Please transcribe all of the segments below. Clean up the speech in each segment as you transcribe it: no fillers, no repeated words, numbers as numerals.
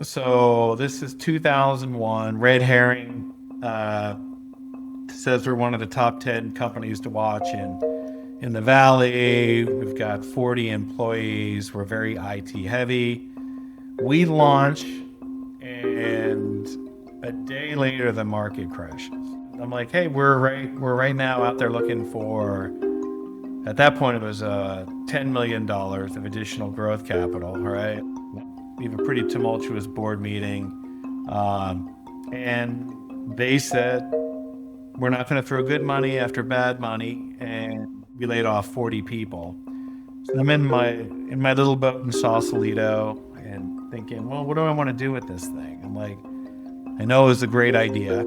So this is 2001. Red Herring says we're one of the top 10 companies to watch in the Valley. We've got 40 employees. We're very IT heavy. We launch, and a day later the market crashes. I'm like, hey, we're right now out there looking for. At that point, it was $10 million of additional growth capital. Right, we have a pretty tumultuous board meeting, and they said we're not going to throw good money after bad money, and we laid off 40 people. So I'm in my little boat in Sausalito and thinking, well, what do I want to do with this thing? I'm like, I know it was a great idea.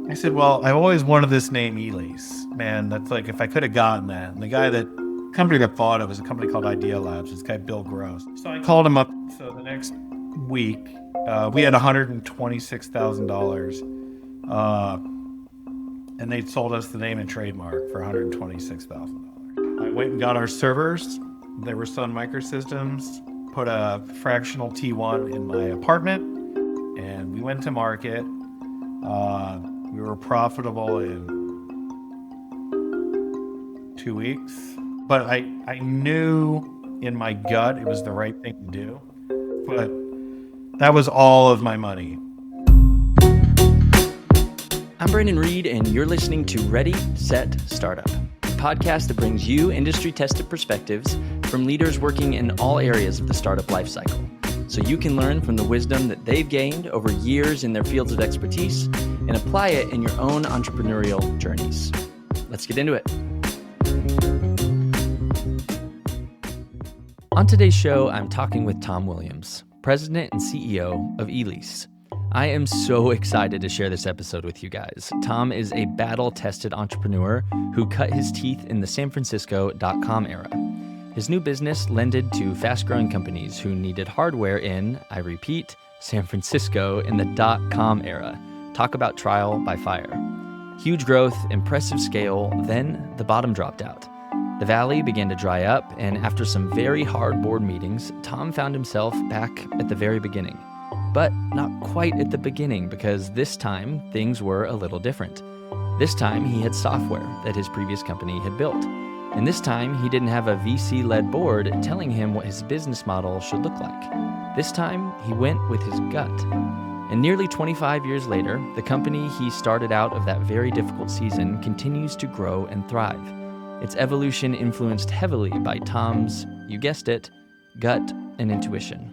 I said, well, I've always wanted this name ELEASE. Man, that's like, if I could have gotten that. And the company that bought it was a company called ELEASE. This guy, Bill Gross. So I called him up. So the next week, we had $126,000. And they sold us the name and trademark for $126,000. I went and got our servers. They were Sun Microsystems. Put a fractional T1 in my apartment, and we went to market. We were profitable in 2 weeks, but I knew in my gut it was the right thing to do. But that was all of my money. I'm Brandon Reed, and you're listening to Ready, Set, Startup, a podcast that brings you industry-tested perspectives from leaders working in all areas of the startup lifecycle, so you can learn from the wisdom that they've gained over years in their fields of expertise and apply it in your own entrepreneurial journeys. Let's get into it. On today's show, I'm talking with Tom Williams, President and CEO of ELEASE. I am so excited to share this episode with you guys. Tom is a battle-tested entrepreneur who cut his teeth in the San Francisco .com era. His new business lended to fast-growing companies who needed hardware in, I repeat, San Francisco in the .com era. Talk about trial by fire. Huge growth, impressive scale, then the bottom dropped out. The valley began to dry up, and after some very hard board meetings, Tom found himself back at the very beginning. But not quite at the beginning, because this time things were a little different. This time he had software that his previous company had built. And this time he didn't have a VC-led board telling him what his business model should look like. This time he went with his gut. And nearly 25 years later, the company he started out of that very difficult season continues to grow and thrive. Its evolution influenced heavily by Tom's, you guessed it, gut and intuition.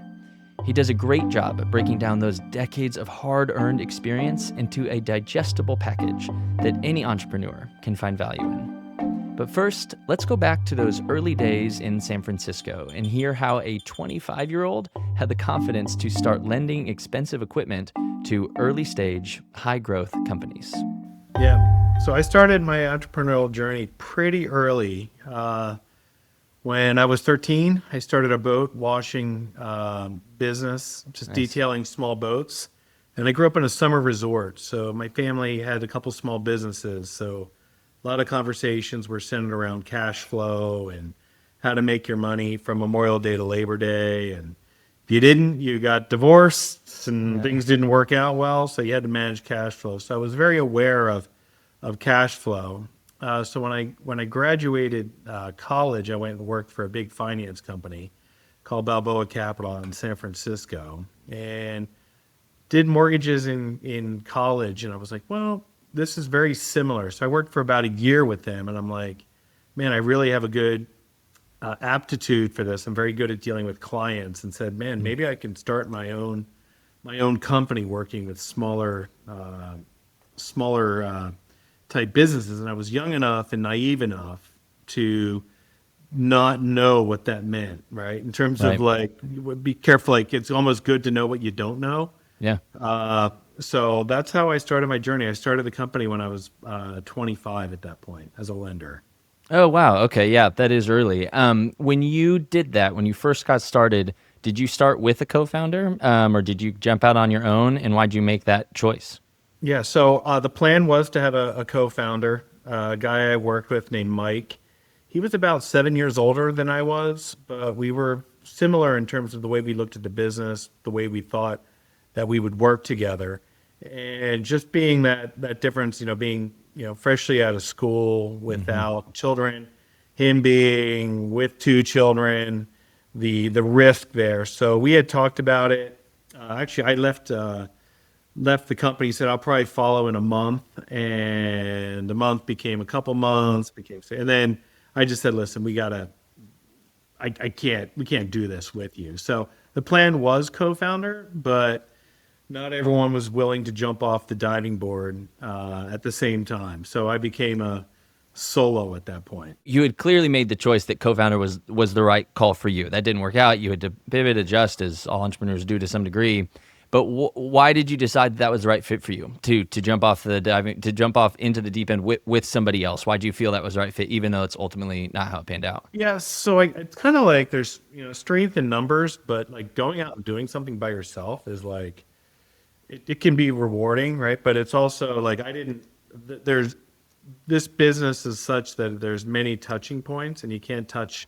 He does a great job at breaking down those decades of hard-earned experience into a digestible package that any entrepreneur can find value in. But first, let's go back to those early days in San Francisco and hear how a 25-year-old had the confidence to start lending expensive equipment to early-stage, high-growth companies. Yeah. So I started my entrepreneurial journey pretty early. When I was 13, I started a boat washing business, just detailing small boats. And I grew up in a summer resort. So my family had a couple small businesses. So a lot of conversations were centered around cash flow and how to make your money from Memorial Day to Labor Day. And if you didn't, you got divorced and things didn't work out well. So you had to manage cash flow. So I was very aware of cash flow. So when I graduated college, I went and worked for a big finance company called Balboa Capital in San Francisco, and did mortgages in college. And I was like, well, this is very similar. So I worked for about a year with them, and I'm like, man, I really have a good aptitude for this. I'm very good at dealing with clients, and said, man, maybe I can start my own company working with smaller type businesses. And I was young enough and naive enough to not know what that meant, right? In terms of like, be careful, like it's almost good to know what you don't know. Yeah. So that's how I started my journey. I started the company when I was 25 at that point as a lender. Oh, wow. Okay. Yeah, that is early. When you did that, when you first got started, did you start with a co-founder or did you jump out on your own? And why'd you make that choice? Yeah, so the plan was to have a co-founder, a guy I worked with named Mike. He was about 7 years older than I was, but we were similar in terms of the way we looked at the business, the way we thought that we would work together. And just being that difference, being, freshly out of school without children, him being with two children, the risk there. So we had talked about it. Actually, I left the company, said I'll probably follow in a month, and the month became a couple months, and then I just said, listen, we can't do this with you. So the plan was co-founder, but not everyone was willing to jump off the diving board at the same time. So I became a solo at that point. You had clearly made the choice that co-founder was the right call for you. That didn't work out. You had to pivot, adjust, as all entrepreneurs do to some degree. But why did you decide that was the right fit for you to jump off into the deep end with somebody else? Why do you feel that was the right fit, even though it's ultimately not how it panned out? Yeah, so it's kind of like there's strength in numbers, but like going out and doing something by yourself is like it can be rewarding, right? But it's also like there's this business is such that there's many touching points, and you can't touch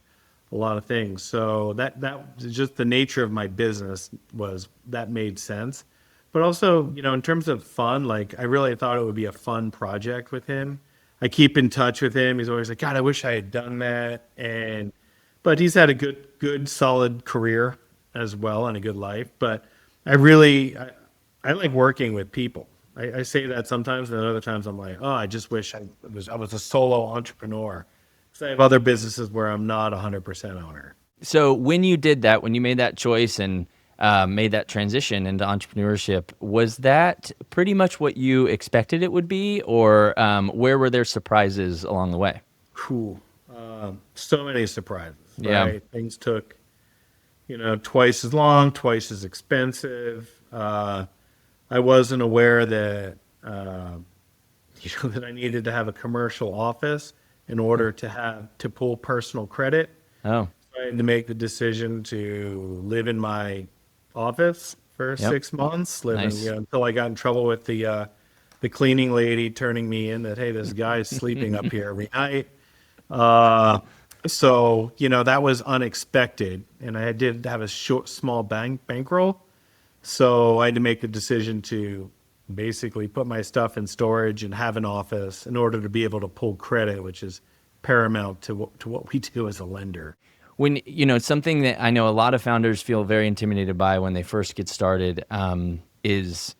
a lot of things. So that just the nature of my business was that made sense. But also, in terms of fun, like I really thought it would be a fun project with him. I keep in touch with him. He's always like, God, I wish I had done that. But he's had a good, solid career as well and a good life. But I like working with people. I say that sometimes, and other times I'm like, oh, I just wish I was a solo entrepreneur. So I have other businesses where I'm not 100% owner. So when you did that, when you made that choice and made that transition into entrepreneurship, was that pretty much what you expected it would be, or where were there surprises along the way? Cool. So many surprises, Yeah. right? Things took, twice as long, twice as expensive. I wasn't aware that, that I needed to have a commercial office in order to pull personal credit. Oh, I had to make the decision to live in my office for Yep. 6 months, Nice. until I got in trouble with the cleaning lady turning me in that, hey, this guy's sleeping up here every night. So that was unexpected, and I did have a small bankroll, so I had to make the decision to basically put my stuff in storage and have an office in order to be able to pull credit, which is paramount to what we do as a lender. When something that I know a lot of founders feel very intimidated by when they first get started is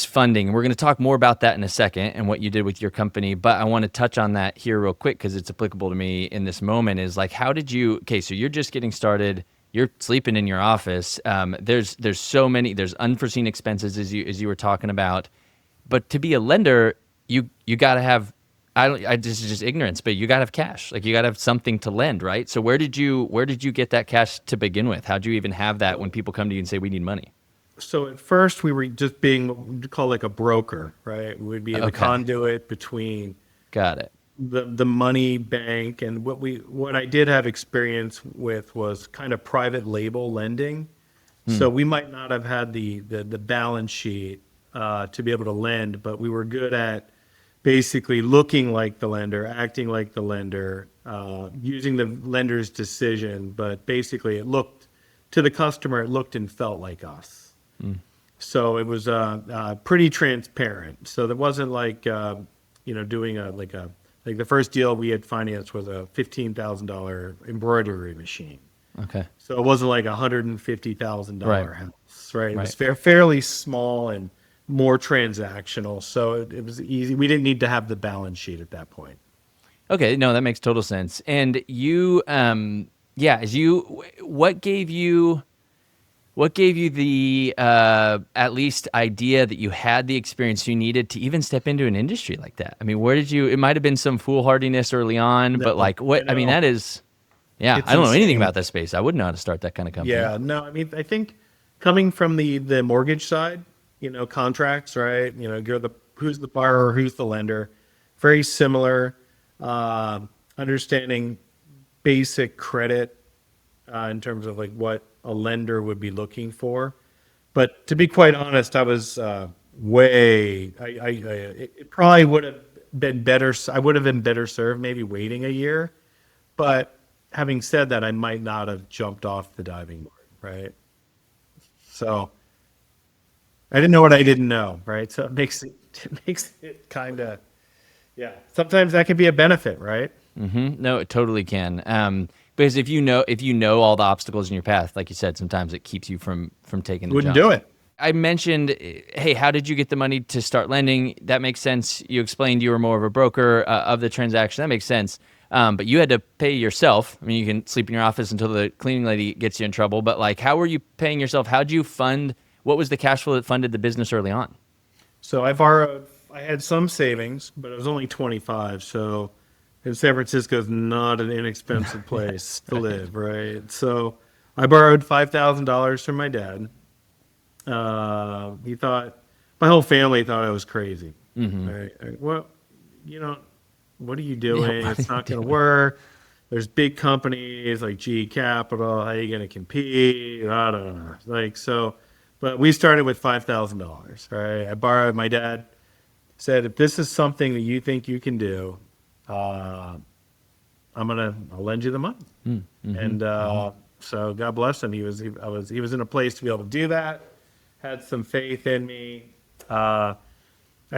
funding. We're going to talk more about that in a second and what you did with your company, but I want to touch on that here real quick because it's applicable to me in this moment. Is like, how did you? Okay, so you're just getting started. You're sleeping in your office. There's there's unforeseen expenses as you were talking about, but to be a lender, you got to have. This is just ignorance, but you got to have cash. Like you got to have something to lend, right? So where did you get that cash to begin with? How'd you even have that when people come to you and say we need money? So at first we were just being what we'd call like a broker, right? We'd be the Okay. conduit between Got it. the money bank, and what I did have experience with was kind of private label lending. So we might not have had the balance sheet to be able to lend, but we were good at basically looking like the lender, acting like the lender, using the lender's decision, but basically it looked to the customer, it looked and felt like us. So it was pretty transparent. So there wasn't like doing like the first deal we had financed was a $15,000 embroidery machine. Okay. So it wasn't like $150,000 Right. house, right? It was Right. fairly small and more transactional. So it was easy. We didn't need to have the balance sheet at that point. Okay, no, that makes total sense. And you, what gave you the at least idea that you had the experience you needed to even step into an industry like that? I mean, it might have been some foolhardiness early on, but like what, I mean, know. that is, yeah, It's I don't know anything insane. about that space. I wouldn't know how to start that kind of company. Yeah, no, I mean, I think coming from the mortgage side, contracts, right? Who's the borrower, who's the lender, very similar. Understanding basic credit in terms of like what a lender would be looking for. But to be quite honest, I was it probably would have been better. I would have been better served maybe waiting a year. But having said that, I might not have jumped off the diving board, right? So I didn't know what I didn't know, right? So it makes it kind of, yeah. Sometimes that can be a benefit, right? No, it totally can. Because if you know all the obstacles in your path, like you said, sometimes it keeps you from taking the Wouldn't jump. do it. I mentioned, hey, how did you get the money to start lending? That makes sense. You explained you were more of a broker of the transaction. That makes sense. But you had to pay yourself. I mean, you can sleep in your office until the cleaning lady gets you in trouble. But like, how were you paying yourself? How'd you fund? What was the cash flow that funded the business early on? So I had some savings, but it was only 25. So and San Francisco is not an inexpensive place to live, right? So I borrowed $5,000 from my dad. He thought, my whole family thought I was crazy. Right? Well, you know, what are you Yeah, doing? what It's are you not going to doing? work. There's big companies like GE Capital. How are you going to compete? I don't know. Like, so, but we started with $5,000, right? I borrowed, my dad said, if this is something that you think you can do, uh, I'll lend you the money. And so God bless him. He was in a place to be able to do that. Had some faith in me. I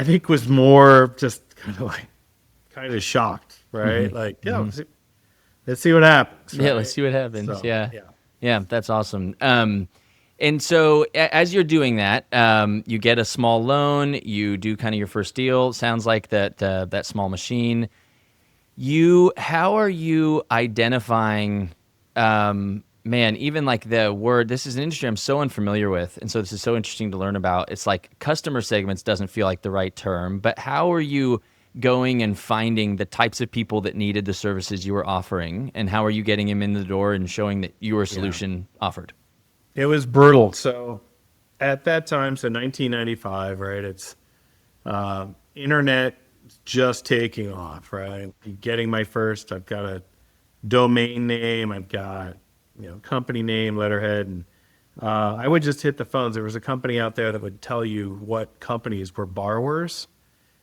think was more just kind of shocked, right? Like, yeah, let's see what happens, Yeah, let's right? see what happens. So Yeah. yeah. Yeah, that's awesome. And so as you're doing that, you get a small loan, you do kind of your first deal. Sounds like that small machine. How are you identifying, man, even like the word, this is an industry I'm so unfamiliar with. And so this is so interesting to learn about. It's like customer segments doesn't feel like the right term, but how are you going and finding the types of people that needed the services you were offering? And how are you getting them in the door and showing that you were a Yeah. solution offered? It was brutal. So at that time, so 1995, right? It's internet just taking off, right? Getting my first, I've got a domain name, I've got company name, letterhead, and I would just hit the phones. There was a company out there that would tell you what companies were borrowers.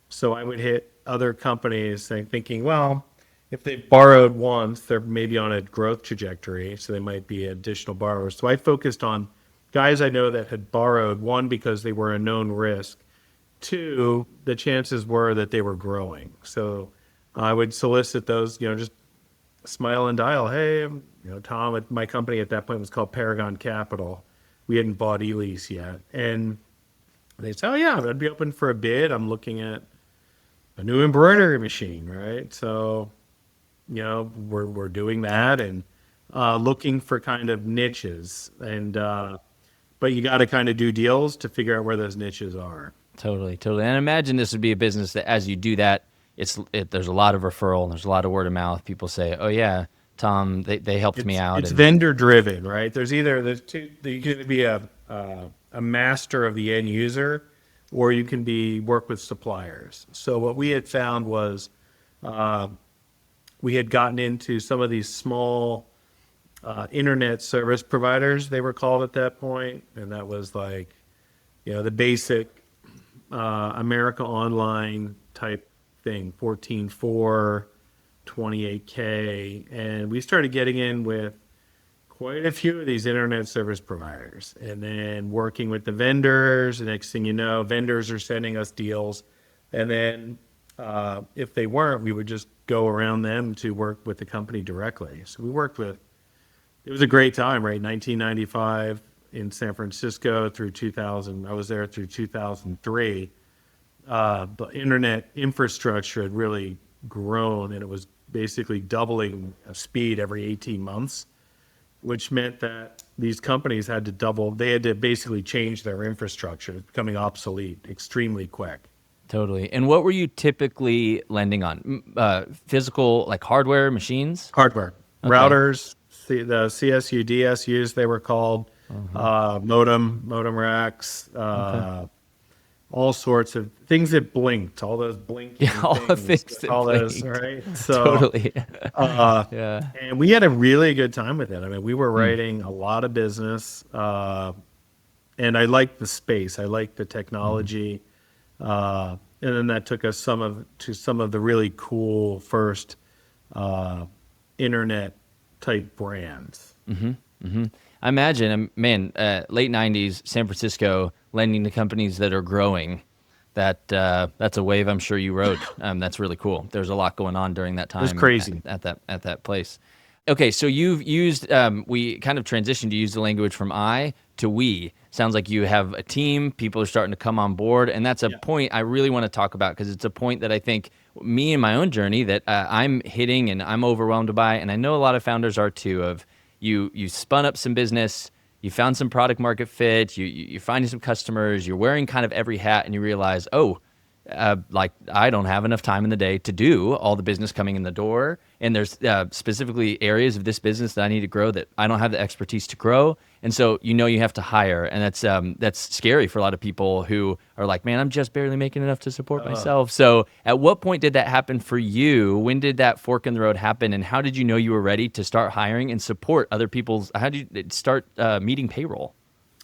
So I would hit other companies thinking, well, if they've borrowed once, they're maybe on a growth trajectory, so they might be additional borrowers. So I focused on guys I know that had borrowed, one, because they were a known risk, two, the chances were that they were growing. So I would solicit those, just smile and dial. Hey, Tom at my company at that point was called Paragon Capital. We hadn't bought ELEASE yet. And they said, oh, yeah, I'd be open for a bid. I'm looking at a new embroidery machine, right? So, we're doing that and looking for kind of niches. And, but you got to kind of do deals to figure out where those niches are. Totally, totally. And I imagine this would be a business that as you do that, there's a lot of referral and there's a lot of word of mouth. People say, oh yeah, Tom, they helped me out. It's And vendor driven, right? There's two. You can be a master of the end user, or you can work with suppliers. So what we had found was we had gotten into some of these small internet service providers. They were called at that point, and that was like the basic America Online type thing, 14.4, 28K, and we started getting in with quite a few of these internet service providers, and then working with the vendors. The next thing you know, vendors are sending us deals, and then if they weren't, we would just go around them to work with the company directly. So we worked with. It was a great time, right? 1995 in San Francisco through 2000. I was there through 2003. The internet infrastructure had really grown, and it was basically doubling speed every 18 months, which meant that these companies had to double. They had to basically change their infrastructure. It's becoming obsolete extremely quick. totally. And what were you typically lending on? Physical, like hardware, machines? Hardware, Okay. routers, the CSU, DSUs, they were called, modem racks, Okay. all sorts of things that blinked, all those Yeah, blinking all the things, things that all those, blinked. right? So, Totally. uh, Yeah. and we had a really good time with it. I mean, we were Mm. writing a lot of business, and I liked the space. I liked the technology, and then that took us to some of the really cool first internet type brands. I imagine, man, late 90s, San Francisco, lending to companies that are growing. That's a wave I'm sure you rode. That's really cool. There's a lot going on during that It was time crazy. at that place. Okay, so you've used we kind of transitioned to use the language from I to we. Sounds like you have a team. People are starting to come on board, and that's a Yeah. point I really want to talk about because it's a point that I think me in my own journey that I'm hitting and I'm overwhelmed by, and I know a lot of founders are too. Of you spun up some business, you found some product market fit, you're finding some customers, you're wearing kind of every hat, and you realize, oh, like I don't have enough time in the day to do all the business coming in the door. And there's specifically areas of this business that I need to grow that I don't have the expertise to grow. And so, you have to hire. And that's scary for a lot of people who are like, man, I'm just barely making enough to support myself. So at what point did that happen for you? When did that fork in the road happen? And how did you know you were ready to start hiring and support other people's, how did you start meeting payroll?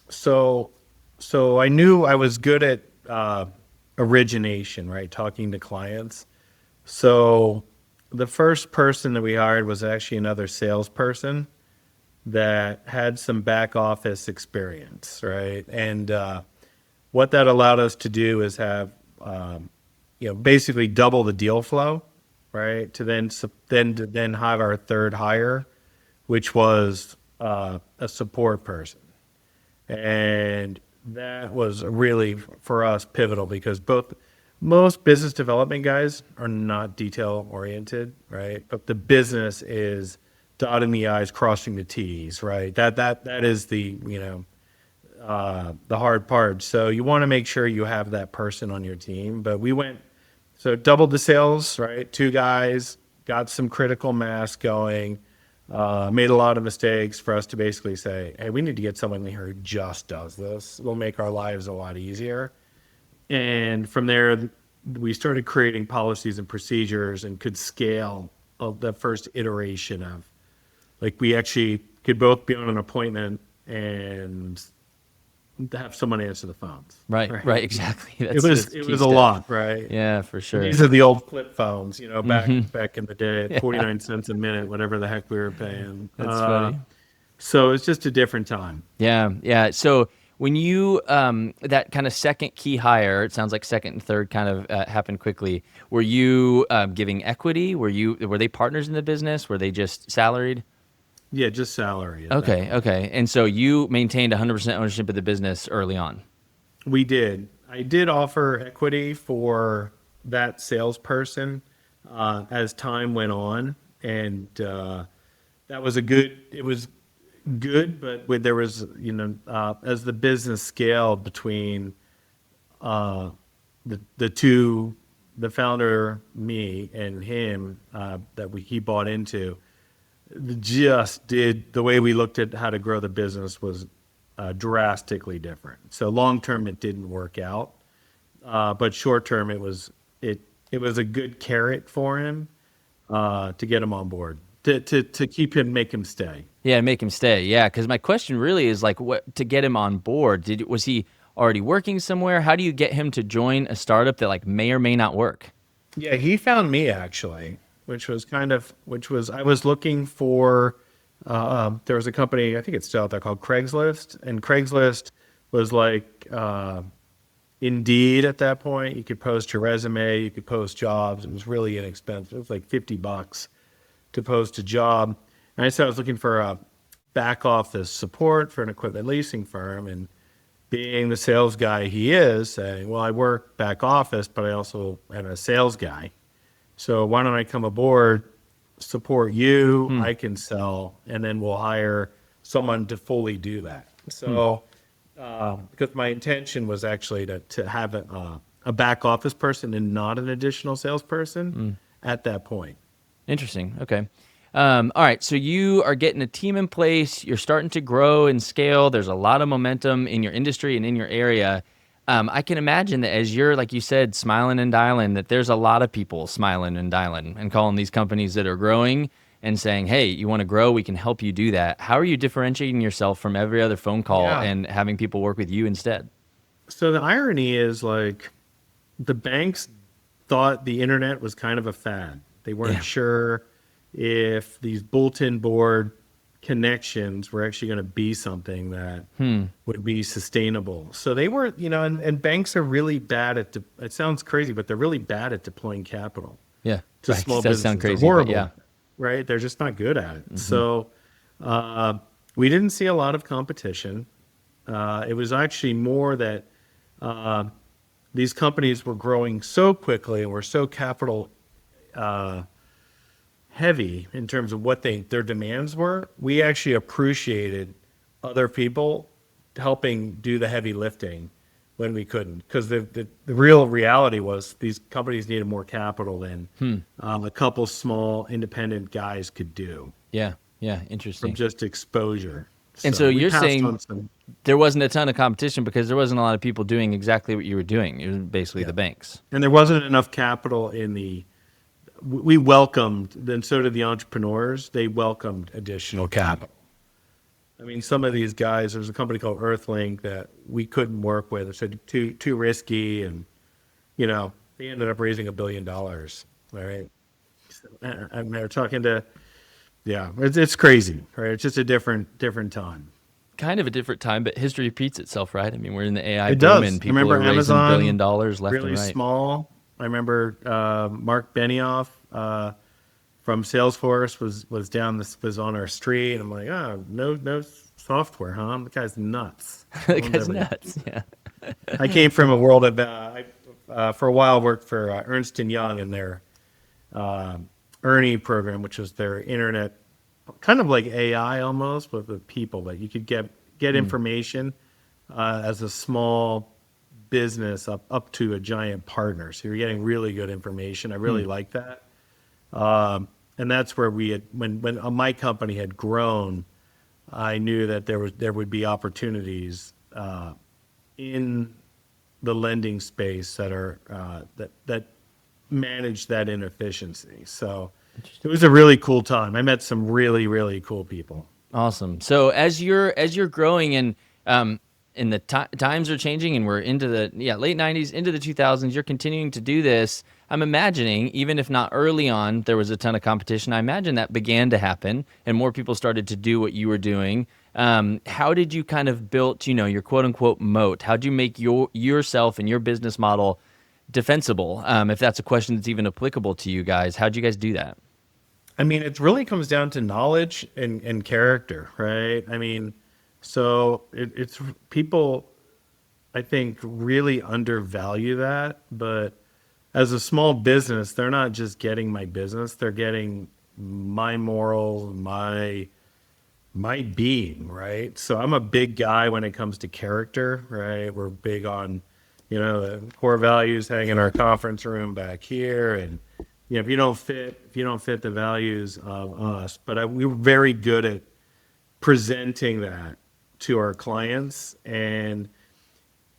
So, so I knew I was good at origination, right? Talking to clients. So the first person that we hired was actually another salesperson that had some back office experience, right? And what that allowed us to do is have, basically double the deal flow, right? To then have our third hire, which was a support person. And that was really for us pivotal because most business development guys are not detail oriented, right? But the business is dotting the I's, crossing the T's, right? That is the hard part. So you want to make sure you have that person on your team. But so doubled the sales, right? Two guys, got some critical mass going. Made a lot of mistakes for us to basically say, hey, we need to get someone here who just does this. It'll make our lives a lot easier. And from there, we started creating policies and procedures and could scale the first iteration of, like, we actually could both be on an appointment and have someone answer the phones. Right, exactly. It That's was key a step. lot, right? Yeah, for sure. These are the old flip phones, Mm-hmm. back in the day at 49 cents a minute, whatever the heck we were paying. That's funny. So it's just a different time. Yeah. So when you that kind of second key hire, it sounds like second and third kind of happened quickly. Were you giving equity? Were they partners in the business? Were they just salaried? Yeah, just salary. Okay. And so you maintained 100% ownership of the business early on. We did. I did offer equity for that salesperson as time went on, and that was it was good, but there was, as the business scaled between the two, the founder, me, and him, he bought into, the way we looked at how to grow the business was drastically different. So long term, it didn't work out, but short term, it was a good carrot for him to get him on board, to make him stay. Yeah, make him stay. Yeah, because my question really is like, what to get him on board? Was he already working somewhere? How do you get him to join a startup that like may or may not work? Yeah, he found me actually, I was looking for, there was a company, I think it's still out there, called Craigslist. And Craigslist was like Indeed at that point. You could post your resume, you could post jobs. It was really inexpensive. It was like $50 to post a job. And I said I was looking for a back office support for an equipment leasing firm. And being the sales guy he is, saying, well, I work back office, but I also am a sales guy. So why don't I come aboard, support you, I can sell, and then we'll hire someone to fully do that. So because my intention was actually to have a back office person and not an additional salesperson at that point. Interesting. Okay. All right. So you are getting a team in place. You're starting to grow and scale. There's a lot of momentum in your industry and in your area. I can imagine that as you're, like you said, smiling and dialing, that there's a lot of people smiling and dialing and calling these companies that are growing and saying, hey, you want to grow? We can help you do that. How are you differentiating yourself from every other phone call and having people work with you instead? So the irony is, like, the banks thought the internet was kind of a fad. They weren't sure if these bulletin board connections were actually going to be something that would be sustainable. So they were, and banks are really bad at, it sounds crazy, but they're really bad at deploying capital Yeah. to Right. small Does businesses. sound crazy, They're but horrible, yeah. right? They're just not good at it. So we didn't see a lot of competition. It was actually more that these companies were growing so quickly and were so capital heavy in terms of what their demands were. We actually appreciated other people helping do the heavy lifting when we couldn't, because the real reality was these companies needed more capital than a couple small independent guys could do Yeah. from Interesting. just exposure. And so we you're passed saying on some. there wasn't a ton of competition because there wasn't a lot of people doing exactly what you were doing. It was basically the banks. And there wasn't enough capital we welcomed, and so did the entrepreneurs. They welcomed additional capital. I mean, some of these guys, there's a company called Earthlink that we couldn't work with. It said too risky, and they ended up raising $1 billion. All right, so, and they're talking to, it's crazy, right? It's just a different time. Kind of a different time, but history repeats itself, right? I mean, we're in the AI It boom, does. and I people remember are raising Amazon, $1 billion left really and right. small. I remember Mark Benioff from Salesforce was on our street. I'm like, no software, huh? The guy's nuts. That guy's nuts. Yeah. I came from a world of for a while worked for Ernst & Young and their Ernie program, which was their internet, kind of like AI almost, but with people that you could get information as a small business up to a giant partner. So you're getting really good information. I really like that. And that's where we had, when my company had grown, I knew that there would be opportunities in the lending space that are that manage that inefficiency. So it was a really cool time. I met some really, really cool people. Awesome. So as you're growing and the times are changing, and we're into the late 90s, into the 2000s, you're continuing to do this. I'm imagining, even if not early on, there was a ton of competition. I imagine that began to happen, and more people started to do what you were doing. How did you kind of build, your quote unquote moat? How did you make yourself and your business model defensible? If that's a question that's even applicable to you guys, how'd you guys do that? I mean, it really comes down to knowledge and character, right? I mean, so it's people, I think, really undervalue that. But as a small business, they're not just getting my business; they're getting my morals, my being, right? So I'm a big guy when it comes to character, right? We're big on, the core values hang in our conference room back here, and if you don't fit the values of us, but we were very good at presenting that to our clients, and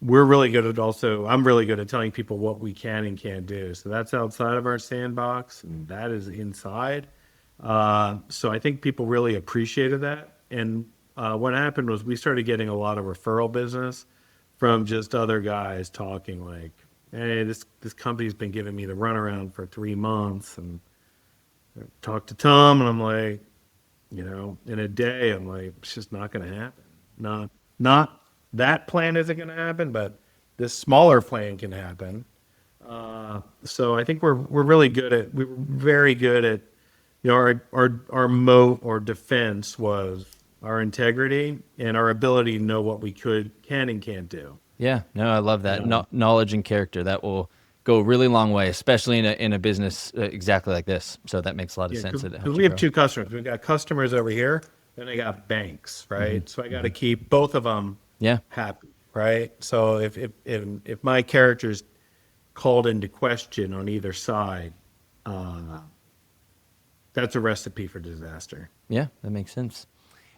I'm really good at telling people what we can and can't do. So that's outside of our sandbox, and that is inside. So I think people really appreciated that. And what happened was we started getting a lot of referral business from just other guys talking like, hey, this company's been giving me the runaround for 3 months, and I talked to Tom, and I'm like, in a day, I'm like, it's just not going to happen. Not that plan isn't going to happen, but this smaller plan can happen. So I think we were very good at, our moat or defense was our integrity and our ability to know what we can and can't do. Yeah, no, I love that. Knowledge and character, that will go a really long way, especially in a business exactly like this. So that makes a lot of sense. Because we have two customers. We've got customers over here, then I got banks, right? So I got to keep both of them happy, right? So if my character's called into question on either side, that's a recipe for disaster. Yeah, that makes sense.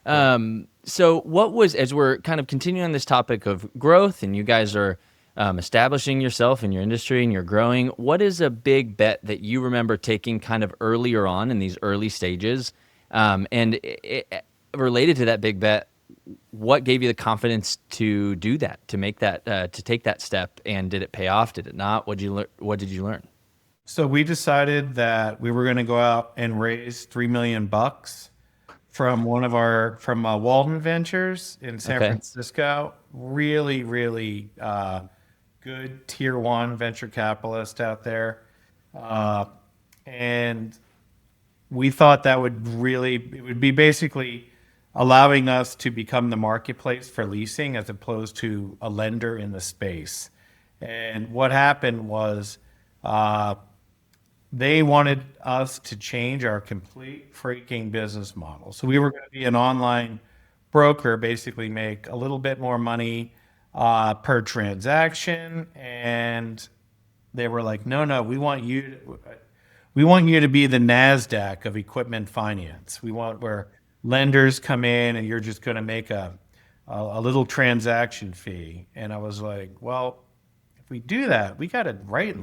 So what was, as we're kind of continuing on this topic of growth, and you guys are establishing yourself in your industry and you're growing, what is a big bet that you remember taking kind of earlier on in these early stages? And related to that big bet, what gave you the confidence to do that, to make that, to take that step? And did it pay off? Did it not? What did you learn? So we decided that we were going to go out and raise $3 million from Walden Ventures in San Okay. Francisco. Really, really good tier one venture capitalist out there. Uh, and we thought that it would be basically allowing us to become the marketplace for leasing as opposed to a lender in the space. And what happened was they wanted us to change our complete freaking business model. So we were going to be an online broker, basically make a little bit more money per transaction. And they were like, no, we want you to be the NASDAQ of equipment finance. We want where lenders come in and you're just going to make a little transaction fee. And I was like, well, if we do that, we got to write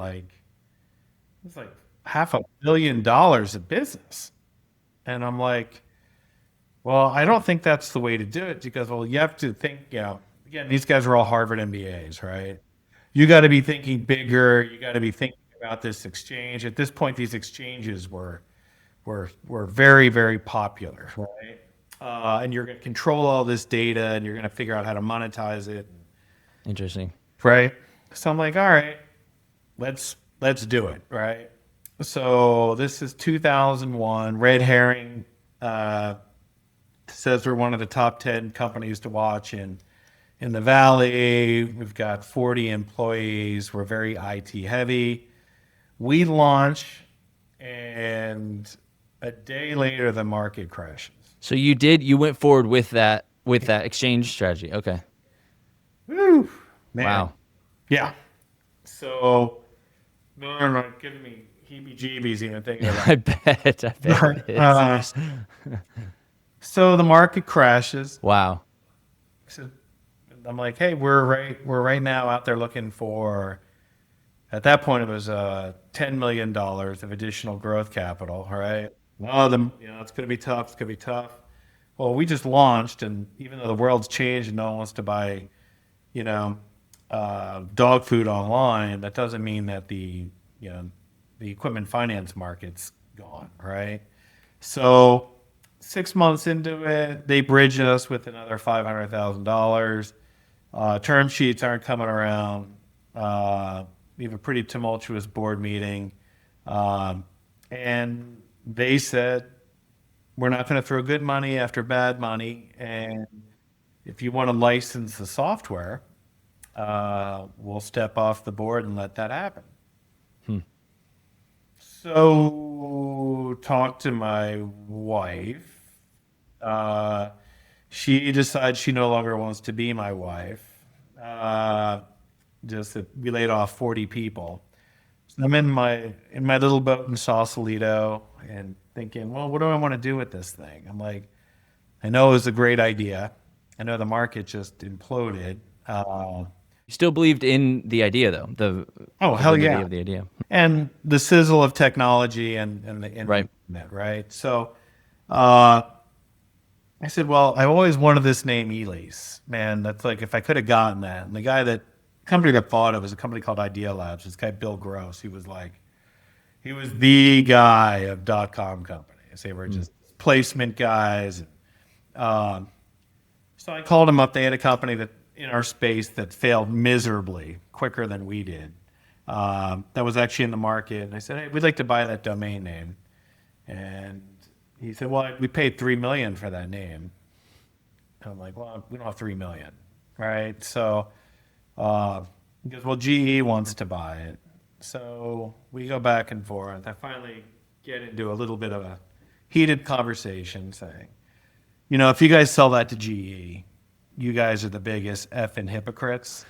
it's like $500 million of business. And I'm like, well, I don't think that's the way to do it because, well, you have to think, again, these guys are all Harvard MBAs, right? You got to be thinking bigger. You got to be thinking about this exchange. At this point, these exchanges were very, very popular, right? And you're going to control all this data and you're going to figure out how to monetize it. Interesting. Right. So I'm like, all right, let's do it. Right. So this is 2001. Red Herring says we're one of the top 10 companies to watch in the Valley. We've got 40 employees. We're very IT heavy. We launch, and a day later, the market crashes. So you went forward with that exchange strategy. Okay. Woo, man. Wow. Yeah. So, no, giving me heebie-jeebies even thinking about I bet it is. So the market crashes. Wow. So I'm like, hey, we're right now out there looking for. At that point, it was $10 million of additional growth capital. All right. Oh, it's going to be tough. It's going to be tough. Well, we just launched, and even though the world's changed and no one wants to buy, dog food online, that doesn't mean that the equipment finance market's gone, right? So 6 months into it, they bridge us with another $500,000. Term sheets aren't coming around. We have a pretty tumultuous board meeting. And they said, we're not going to throw good money after bad money. And if you want to license the software, we'll step off the board and let that happen. So, talk to my wife. She decides she no longer wants to be my wife. Just that we laid off 40 people. So I'm in my little boat in Sausalito and thinking, well, what do I want to do with this thing? I'm like, I know it was a great idea. I know the market just imploded. You still believed in the idea, though. The Hell validity yeah. of the idea. And the sizzle of technology and the Right. internet, right? So I said, well, I always wanted this name ELEASE. Man, that's like if I could have gotten that. And the company that bought it was a company called ELEASE. This guy, Bill Gross, he was the guy of .com companies. They were just placement guys. So I called him up. They had a company that in our space that failed miserably, quicker than we did. That was actually in the market. And I said, hey, we'd like to buy that domain name. And he said, well, we paid $3 million for that name. And I'm like, well, we don't have $3 million, right? So he goes, well, GE wants to buy it. So we go back and forth. I finally get into a little bit of a heated conversation saying, if you guys sell that to GE, you guys are the biggest effing hypocrites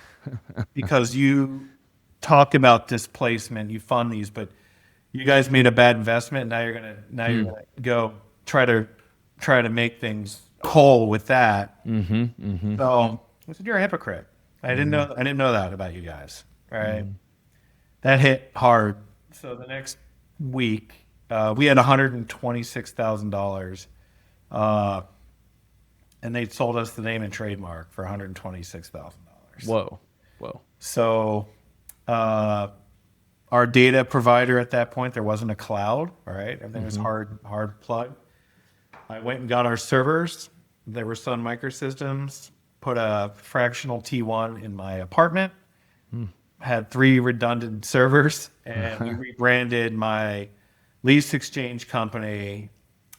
because you talk about displacement, you fund these, but you guys made a bad investment. And now you're gonna go try to make things whole with that. So I said, you're a hypocrite. I didn't know that about you guys. Right. That hit hard. So the next week, we had $126,000. And they sold us the name and trademark for $126,000. Whoa. So our data provider at that point, there wasn't a cloud, right? Everything was hard plug. I went and got our servers. They were Sun Microsystems. Put a fractional T1 in my apartment. Had 3 redundant servers, and we rebranded my lease exchange company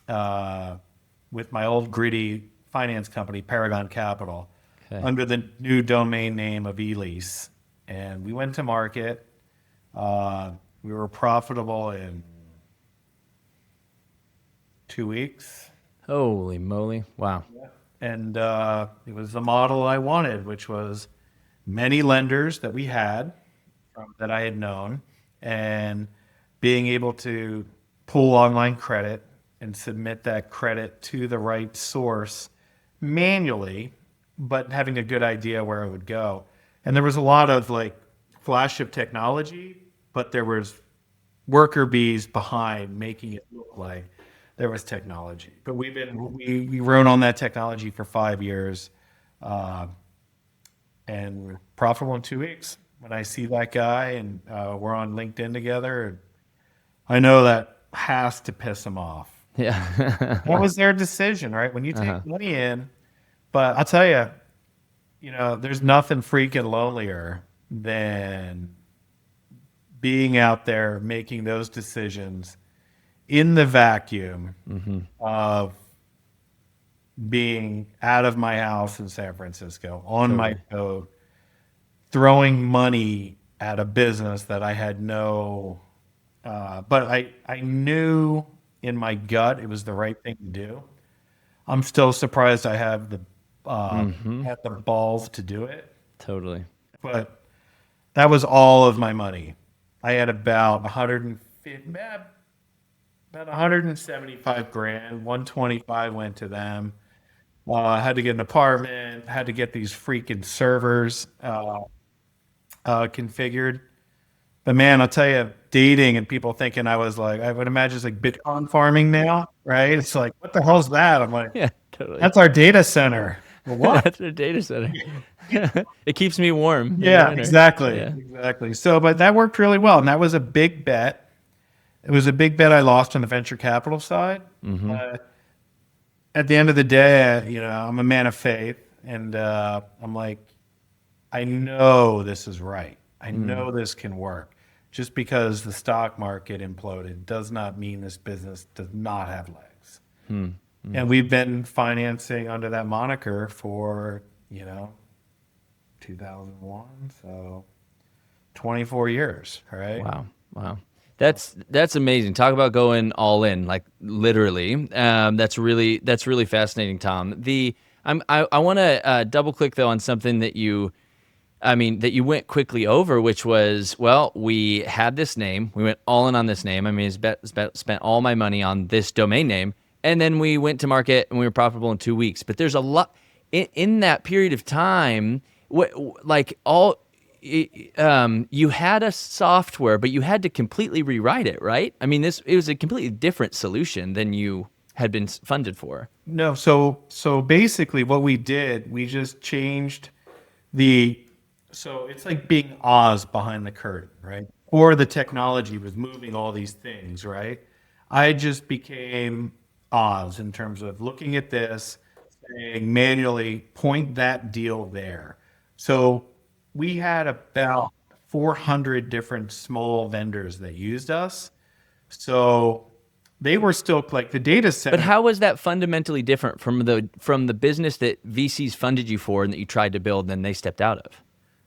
with my old gritty finance company, Paragon Capital, under the new domain name of ELEASE. And we went to market. We were profitable in 2 weeks. Holy moly. Wow. And it was the model I wanted, which was many lenders that we had that I had known, and being able to pull online credit and submit that credit to the right source manually, but having a good idea where it would go. And there was a lot of like flash of technology, but there was worker bees behind making it look like there was technology. But we rode on that technology for 5 years, and we're profitable in 2 weeks. When I see that guy and we're on LinkedIn together, I know that has to piss him off. Yeah. That was their decision, right? When you take money in, but I'll tell you, there's nothing freaking lonelier than being out there making those decisions in the vacuum of being out of my house in San Francisco on my boat, throwing money at a business that I had but I knew in my gut it was the right thing to do. I'm still surprised I have had the balls to do it. Totally. But that was all of my money. I had about 175 grand. 125 went to them. I had to get an apartment. Had to get these freaking servers configured. But man, I'll tell you, dating and people thinking I would imagine it's like Bitcoin farming now, right? It's like, what the hell's that? I'm like, Yeah, totally. that's our data center. Well, what? That's a data center. It keeps me warm. in the Yeah, winter. exactly. Yeah. Exactly. So, but that worked really well. And that was a big bet. It was a big bet I lost on the venture capital side. At the end of the day, I'm a man of faith. And I'm like, I know this is right. I know this can work. Just because the stock market imploded does not mean this business does not have legs. And we've been financing under that moniker for, 2001, so 24 years, right? Wow. That's amazing. Talk about going all in, like literally. That's really fascinating, Tom. I want to double click though on something that you went quickly over, which was, well, we had this name. We went all in on this name. Spent all my money on this domain name. And then we went to market and we were profitable in 2 weeks. But there's a lot in that period of time, you had a software, but you had to completely rewrite it, right? I mean, it was a completely different solution than you had been funded for. No, so basically what we did, we just changed so it's like being Oz behind the curtain, right? Or the technology was moving all these things, right? I just became Oz in terms of looking at this, saying manually, point that deal there. So we had about 400 different small vendors that used us. So they were still like the data center. But how was that fundamentally different from the business that VCs funded you for and that you tried to build and then they stepped out of?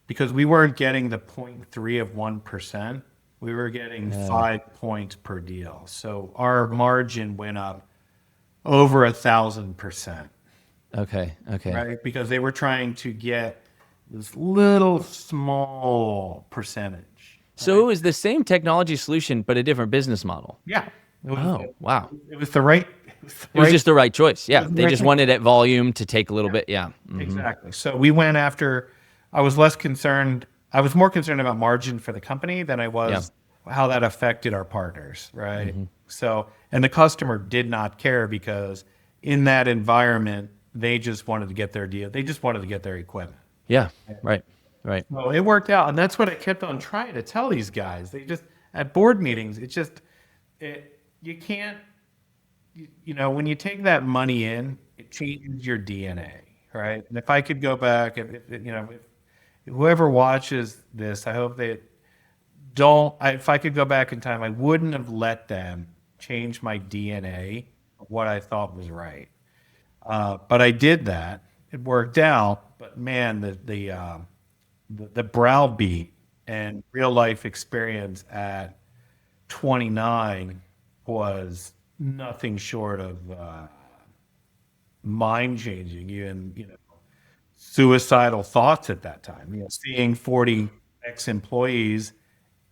Because we weren't getting the 0.3 of 1%. We were getting 5 points per deal. So our margin went up over 1,000%. Okay. Right? Because they were trying to get this little small percentage. So it was the same technology solution, but a different business model. Yeah. Wow. It was the right. It was just the right choice. Yeah. the They right just thing. wanted at volume to take a little bit. Yeah. Exactly. So we went after. I was less concerned. I was more concerned about margin for the company than I was how that affected our partners, right? So, and the customer did not care because in that environment, they just wanted to get their deal. They just wanted to get their equipment. Yeah. Right. Well, it worked out, and that's what I kept on trying to tell these guys. They just at board meetings, you when you take that money in, it changes your DNA, right? And if I could go back, if whoever watches this, I hope they if I could go back in time, I wouldn't have let them change my DNA of what I thought was right. But I did that. It worked out. But man, the browbeat and real life experience at 29 was nothing short of mind changing. Even suicidal thoughts at that time. Seeing 40 ex employees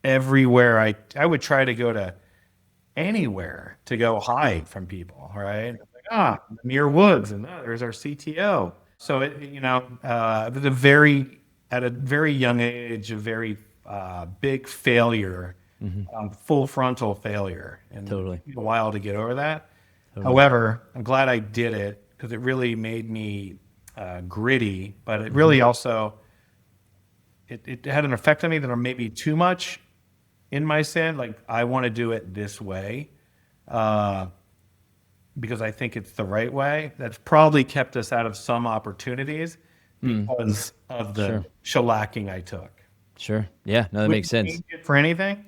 everywhere. I would try to go to anywhere to go hide from people, right? Like, Muir Woods, and there's our CTO. So it was at a very young age, a very big failure, full frontal failure, and it Totally. took me a while to get over that. However, I'm glad I did it because it really made me gritty, but it really also it had an effect on me that I'm maybe too much in my sand. Like I want to do it this way because I think it's the right way. That's probably kept us out of some opportunities because of the shellacking I took. Sure. Yeah. No, that makes Wouldn't sense. change it for anything,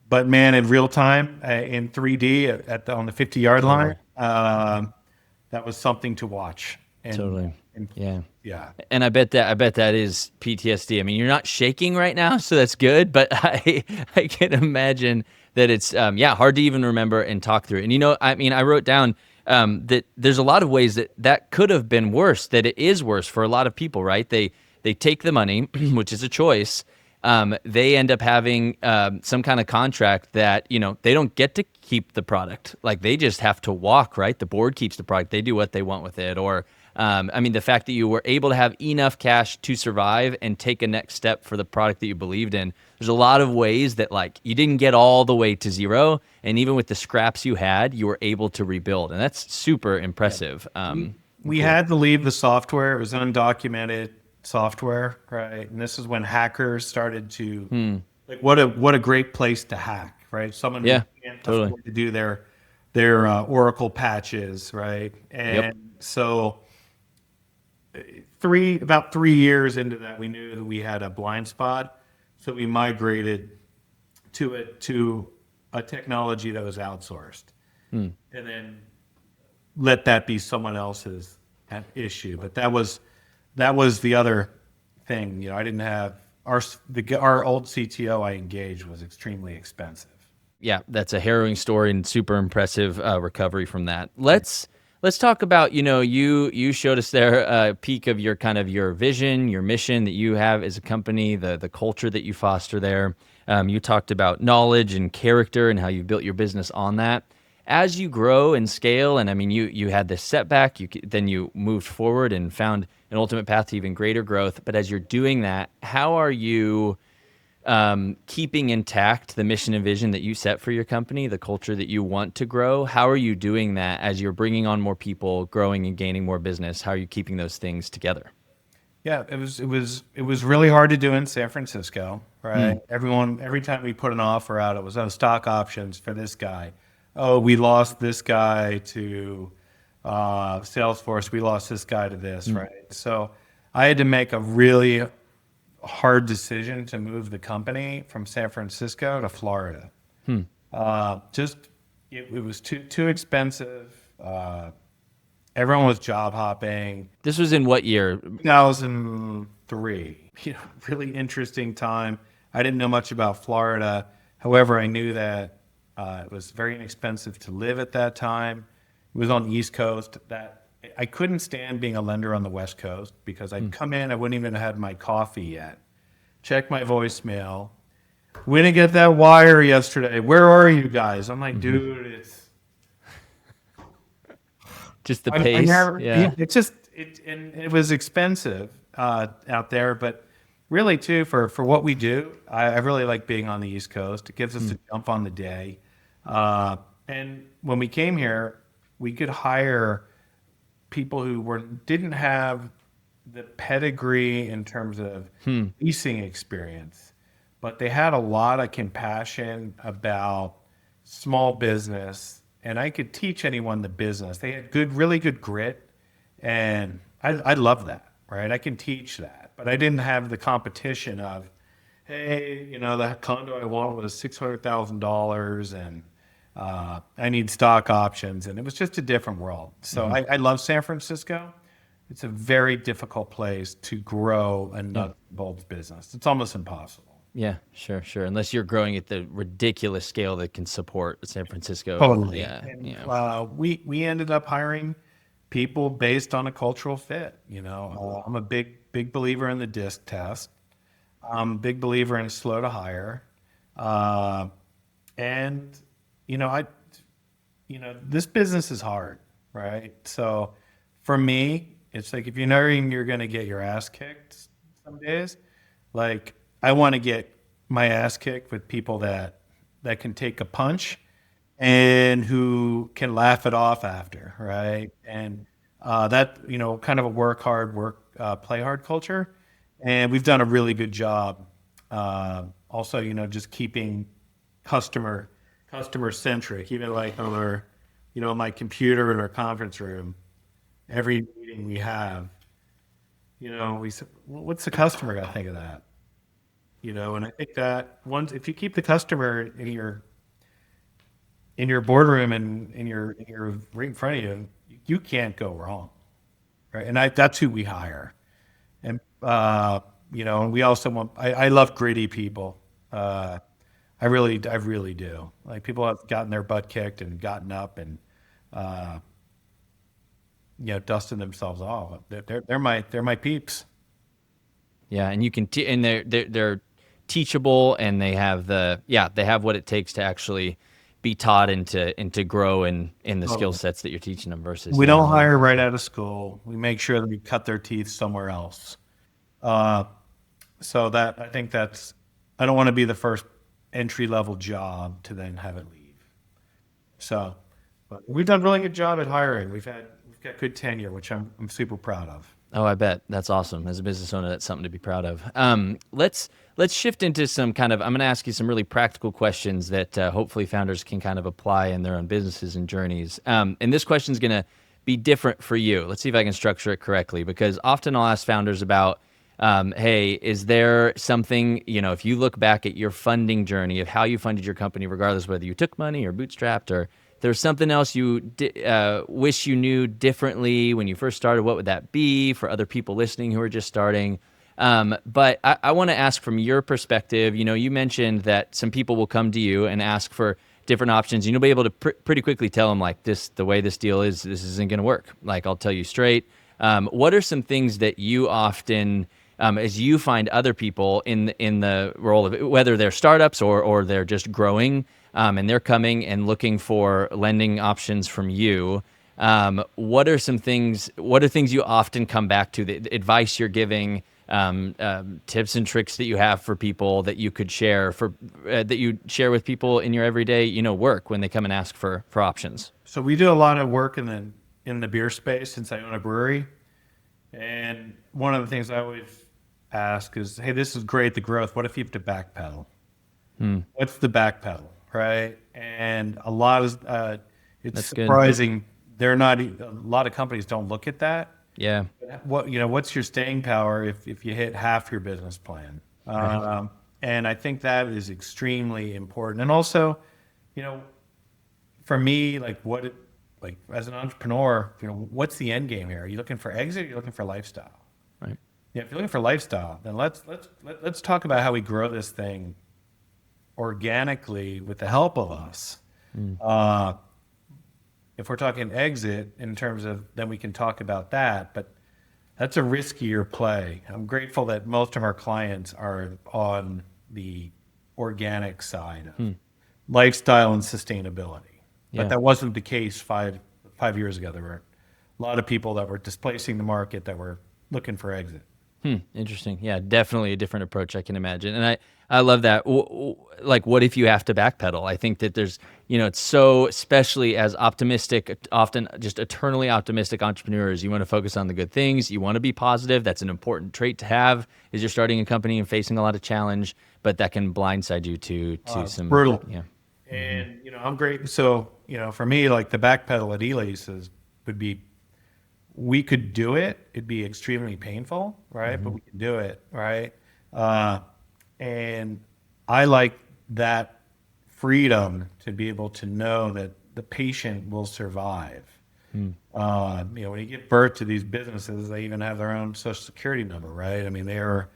but man, in real time, in 3D on the 50-yard line, that was something to watch. Totally. Yeah. Yeah. And I bet that is PTSD. I mean, you're not shaking right now, so that's good. But I can imagine that it's hard to even remember and talk through. And I mean, I wrote down that there's a lot of ways that could have been worse. That it is worse for a lot of people, right? They take the money, which is a choice. They end up having some kind of contract that they don't get to keep the product. Like they just have to walk, right? The board keeps the product. They do what they want with it, or I mean, the fact that you were able to have enough cash to survive and take a next step for the product that you believed in. There's a lot of ways that like you didn't get all the way to zero. And even with the scraps you had, you were able to rebuild. And that's super impressive. We had to leave the software. It was undocumented software, right? And this is when hackers started to like what a great place to hack, right? Someone who can't totally. afford to do their Oracle patches, right? And so about 3 years into that, we knew that we had a blind spot, so we migrated to a technology that was outsourced, and then let that be someone else's issue. But that was the other thing. I didn't have our old CTO I engaged was extremely expensive. Yeah, that's a harrowing story and super impressive recovery from that. Let's talk about, you showed us there a peek of your vision, your mission that you have as a company, the culture that you foster there. You talked about knowledge and character and how you've built your business on that. As you grow and scale, and I mean, you had this setback, then you moved forward and found an ultimate path to even greater growth. But as you're doing that, how are you keeping intact the mission and vision that you set for your company, the culture that you want to grow? How are you doing that as you're bringing on more people, growing and gaining more business? How are you keeping those things together? Yeah, it was really hard to do in San Francisco, right? Every time we put an offer out, it was stock options for this guy. Oh, we lost this guy to Salesforce. We lost this guy to this, right? So I had to make a really hard decision to move the company from San Francisco to Florida. It was too expensive. Everyone was job hopping. This was in what year? 2003. Really interesting time. I didn't know much about Florida. However, I knew that it was very inexpensive to live at that time. It was on the East Coast. That I couldn't stand being a lender on the West Coast because I'd come in, I wouldn't even have had my coffee yet. Check my voicemail. We didn't get that wire yesterday. Where are you guys? I'm like, dude, it's just the pace. It was expensive out there, but really too for what we do, I really like being on the East Coast. It gives us a jump on the day. And when we came here, we could hire people who didn't have the pedigree in terms of leasing experience, but they had a lot of compassion about small business and I could teach anyone the business. They had really good grit, and I love that, right? I can teach that, but I didn't have the competition of, hey, the condo I want was $600,000, and I need stock options, and it was just a different world. So I love San Francisco. It's a very difficult place to grow a nuts and bolts business. It's almost impossible. Yeah, sure. Unless you're growing at the ridiculous scale that can support San Francisco. Totally. Yeah, And yeah. we ended up hiring people based on a cultural fit. I'm a big believer in the DISC test. I'm a big believer in slow to hire. And I this business is hard, right? So for me, it's like if you're knowing you're going to get your ass kicked some days, like I want to get my ass kicked with people that can take a punch and who can laugh it off after, right? And that kind of a work hard, play hard culture, and we've done a really good job. Also, just keeping customer centric, even like on our, my computer in our conference room, every meeting we have, we say, what's the customer got to think of that? And I think that once, if you keep the customer in your boardroom and in your right in front of you, you can't go wrong, right? And that's who we hire. And and we also want. I love gritty people. I really do. Like people have gotten their butt kicked and gotten up and dusting themselves off. They're my peeps. Yeah, and you can and they're teachable, and they have they have what it takes to actually be taught and to grow in the skill sets that you're teaching them versus We don't hire right out of school. We make sure that we cut their teeth somewhere else. So that I think I don't want to be the first entry level job to then have it leave. So, but we've done a really good job at hiring. We've got good tenure, which I'm super proud of. Oh, I bet. That's awesome. As a business owner, that's something to be proud of. Let's shift into some I'm going to ask you some really practical questions that hopefully founders can kind of apply in their own businesses and journeys. And this question is going to be different for you. Let's see if I can structure it correctly, because often I'll ask founders about, hey, is there something, if you look back at your funding journey of how you funded your company, regardless whether you took money or bootstrapped, or there's something else you wish you knew differently when you first started, what would that be for other people listening who are just starting? But I want to ask from your perspective, you mentioned that some people will come to you and ask for different options. You'll be able to pretty quickly tell them, like, the way this deal is, this isn't going to work. Like, I'll tell you straight. What are some things that you often, as you find other people in the role of it, whether they're startups or they're just growing, and they're coming and looking for lending options from you, what are things you often come back to, the advice you're giving, tips and tricks that you have for people that you could share that you share with people in your everyday, work when they come and ask for options? So we do a lot of work in the beer space since I own a brewery. And one of the things I always ask is, hey, this is great, the growth. What if you have to backpedal? What's the backpedal, right? And a lot of it's That's surprising. A lot of companies don't look at that. Yeah. What's your staying power if you hit half your business plan? Right. And I think that is extremely important. And also, for me, like as an entrepreneur, what's the end game here? Are you looking for exit? Or are you looking for lifestyle? Right. Yeah, if you're looking for lifestyle, then let's talk about how we grow this thing organically with the help of us. If we're talking exit in terms of, then we can talk about that, but that's a riskier play. I'm grateful that most of our clients are on the organic side of lifestyle and sustainability. Yeah. But that wasn't the case five years ago. There were a lot of people that were displacing the market that were looking for exit. Interesting. Yeah, definitely a different approach, I can imagine. And I love that. Like, what if you have to backpedal? I think that there's, it's so, especially as optimistic, often just eternally optimistic entrepreneurs, you want to focus on the good things. You want to be positive. That's an important trait to have as you're starting a company and facing a lot of challenge, but that can blindside you to some Brutal. Yeah. And, I'm great. So, for me, like the backpedal at ELEASE would be, we could do it. It'd be extremely painful, right? But we can do it, right? Uh, and I like that freedom to be able to know that the patient will survive. When you give birth to these businesses, they even have their own social security number, right? I mean, they're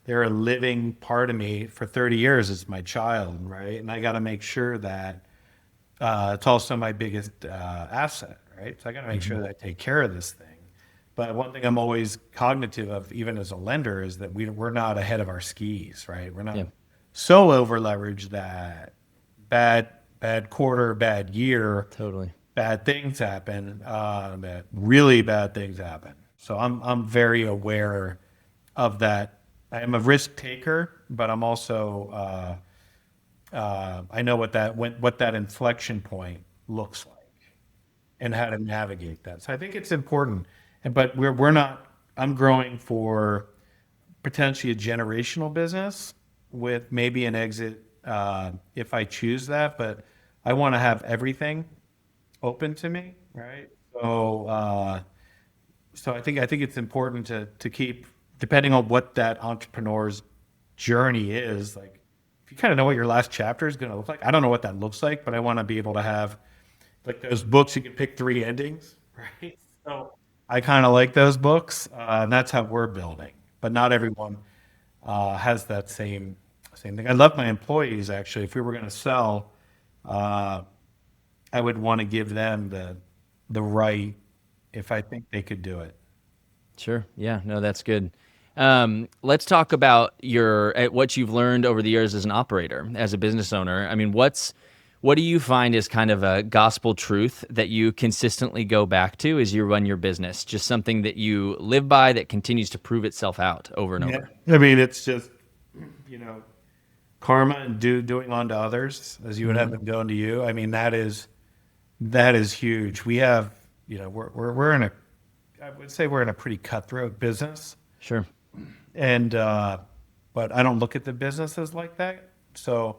a living part of me. For 30 years. It's my child, right? And I got to make sure that it's also my biggest asset, right? So I got to make sure that I take care of this thing. But one thing I'm always cognitive of, even as a lender, is that we're not ahead of our skis, right? We're not Yeah. so over leveraged that bad quarter, bad year, Totally. bad things happen, that really bad things happen. So I'm very aware of that. I am a risk taker, but I'm also I know what that inflection point looks like and how to navigate that. So I think it's important. But we're not. I'm growing for potentially a generational business with maybe an exit if I choose that. But I want to have everything open to me, right? So I think it's important to keep, depending on what that entrepreneur's journey is. Like, if you kind of know what your last chapter is going to look like, I don't know what that looks like, but I want to be able to have like those books you can pick three endings, right? So I kind of like those books, and that's how we're building. But not everyone has that same thing. I love my employees actually. If we were going to sell, uh, I would want to give them the right if I think they could do it. Sure. Yeah. No, that's good. Let's talk about what you've learned over the years as an operator, as a business owner. I mean, what do you find is kind of a gospel truth that you consistently go back to as you run your business? Just something that you live by that continues to prove itself out over and Yeah. over. I mean, it's just, you know, karma and doing unto others as you would have them done to you. I mean, that is huge. We have, we're in a, I would say we're in a pretty cutthroat business, Sure. and but I don't look at the businesses like that. So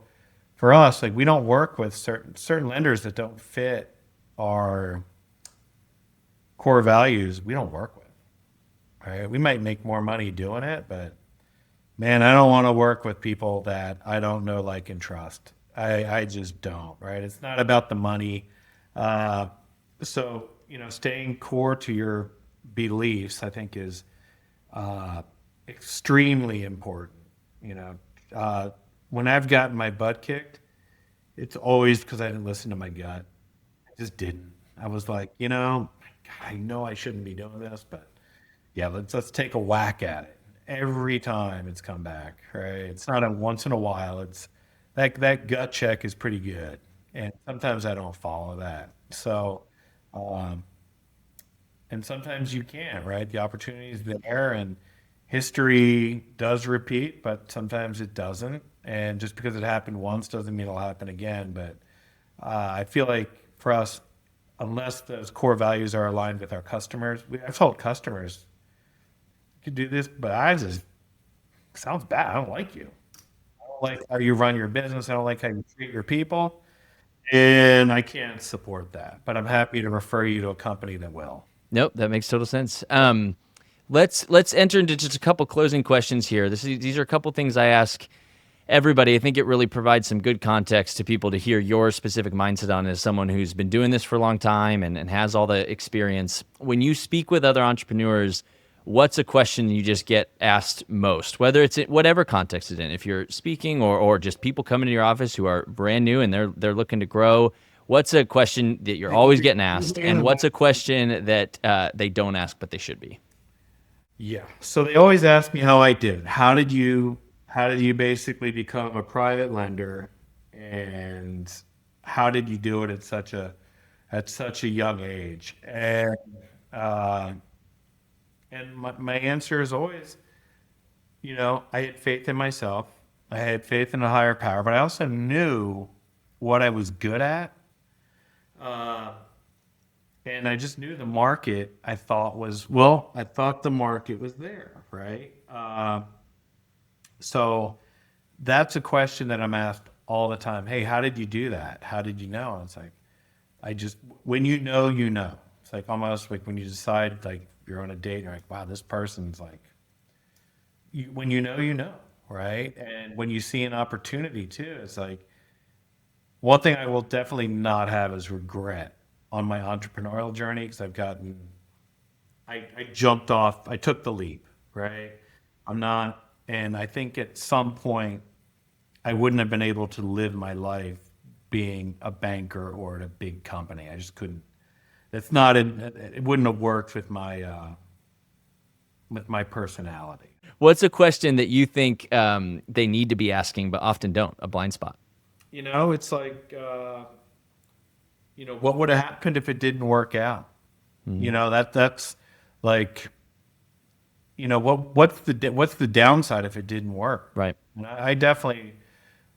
for us, like, we don't work with certain lenders that don't fit our core values. We don't work with. Right? We might make more money doing it, but man, I don't want to work with people that I don't know, like, and trust. I just don't, right? It's not about the money. Uh, so, staying core to your beliefs, I think, is uh, extremely important. You know, uh, when I've gotten my butt kicked, it's always because I didn't listen to my gut. I just didn't. I was like, God, I know I shouldn't be doing this, but yeah, let's take a whack at it. Every time it's come back, right? It's not a once in a while. It's that gut check is pretty good, and sometimes I don't follow that. So, um, and sometimes you can't, right? The opportunity is there, and history does repeat, but sometimes it doesn't. And just because it happened once doesn't mean it'll happen again. But I feel like for us, unless those core values are aligned with our customers, I've told customers, you could do this, but I just, sounds bad. I don't like you. I don't like how you run your business. I don't like how you treat your people. And I can't support that. But I'm happy to refer you to a company that will. Nope, that makes total sense. Let's enter into just a couple closing questions here. These are a couple things I ask everybody. I think it really provides some good context to people to hear your specific mindset on as someone who's been doing this for a long time and has all the experience. When you speak with other entrepreneurs, what's a question you just get asked most, whether it's in whatever context it's in, if you're speaking or just people coming to your office who are brand new and they're looking to grow? What's a question that you're always getting asked, and what's a question that they don't ask but they should be? Yeah. So they always ask me how I did. How did you basically become a private lender, and how did you do it at such a young age? Uh, and my answer is always, I had faith in myself. I had faith in a higher power, but I also knew what I was good at. Uh, and I just knew the market, I thought the market was there, right? So that's a question that I'm asked all the time. Hey, how did you do that? How did you know? And it's like, when you know, you know. It's like almost like when you decide, like you're on a date, you're like, wow, this person's like, when you know, right? And when you see an opportunity too, it's like, one thing I will definitely not have is regret on my entrepreneurial journey because I jumped off, I took the leap, right? I'm not, and I think at some point I wouldn't have been able to live my life being a banker or at a big company. I just couldn't. It wouldn't have worked with my personality. What's a question that you think they need to be asking but often don't? A blind spot. It's like, what would have happened if it didn't work out? That's like, what's the downside if it didn't work? Right. And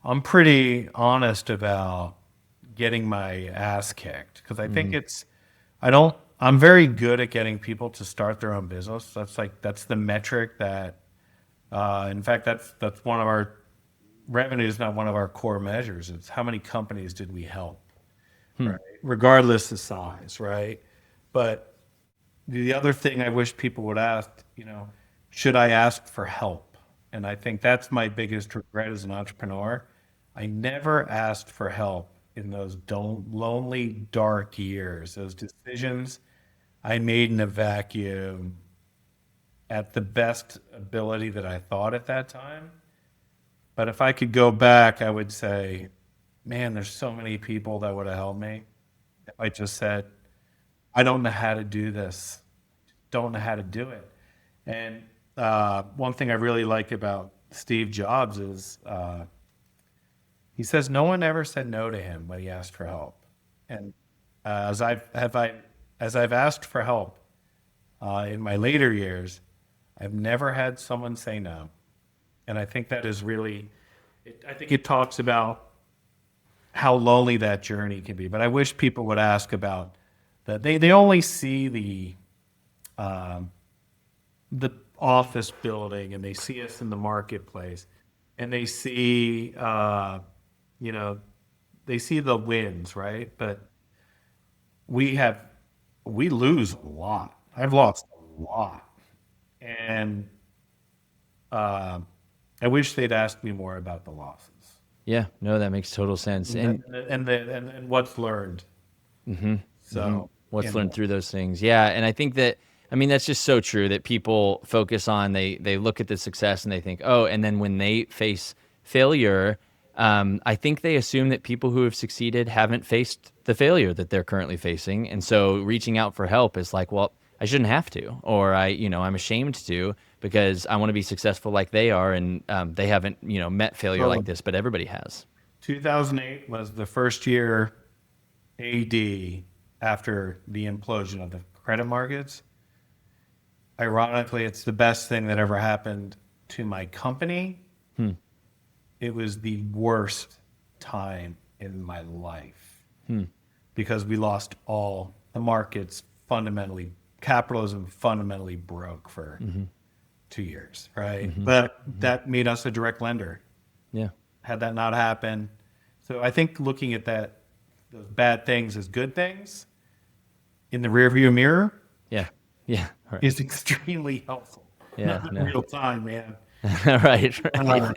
I'm pretty honest about getting my ass kicked because I think I'm very good at getting people to start their own business. That's the metric that, in fact, that's one of our revenue is not one of our core measures. It's how many companies did we help, right? Regardless of size, right? But the other thing I wish people would ask, should I ask for help? And I think that's my biggest regret as an entrepreneur. I never asked for help in those lonely, dark years. Those decisions I made in a vacuum at the best ability that I thought at that time. But if I could go back, I would say, man, there's so many people that would have helped me. If I just said, I don't know how to do this, don't know how to do it. And one thing I really like about Steve Jobs is he says no one ever said no to him when he asked for help. And as I've asked for help in my later years, I've never had someone say no. And I think that is really, I think it talks about how lonely that journey can be. But I wish people would ask about that. They only see the office building and they see us in the marketplace and they see, they see the wins, right? But we lose a lot. I've lost a lot. And I wish they'd asked me more about the losses. Yeah, no, that makes total sense. And And what's learned. So what's learned through those things. Yeah. And I think that, I mean, that's just so true that people focus on, they look at the success and they think, oh, and then when they face failure, I think they assume that people who have succeeded haven't faced the failure that they're currently facing. And so reaching out for help is like, well, I shouldn't have to, or I'm ashamed to because I want to be successful like they are. And they haven't, met failure like this, but everybody has. 2008 was the first year AD after the implosion of the credit markets. Ironically, it's the best thing that ever happened to my company. It was the worst time in my life because we lost all the markets fundamentally. Capitalism fundamentally broke for 2 years, right? But that made us a direct lender. Yeah. Had that not happened. So I think looking at those bad things as good things in the rearview mirror Yeah. Yeah. Right. is extremely helpful. Yeah. Not in real time, man. Right. Yeah,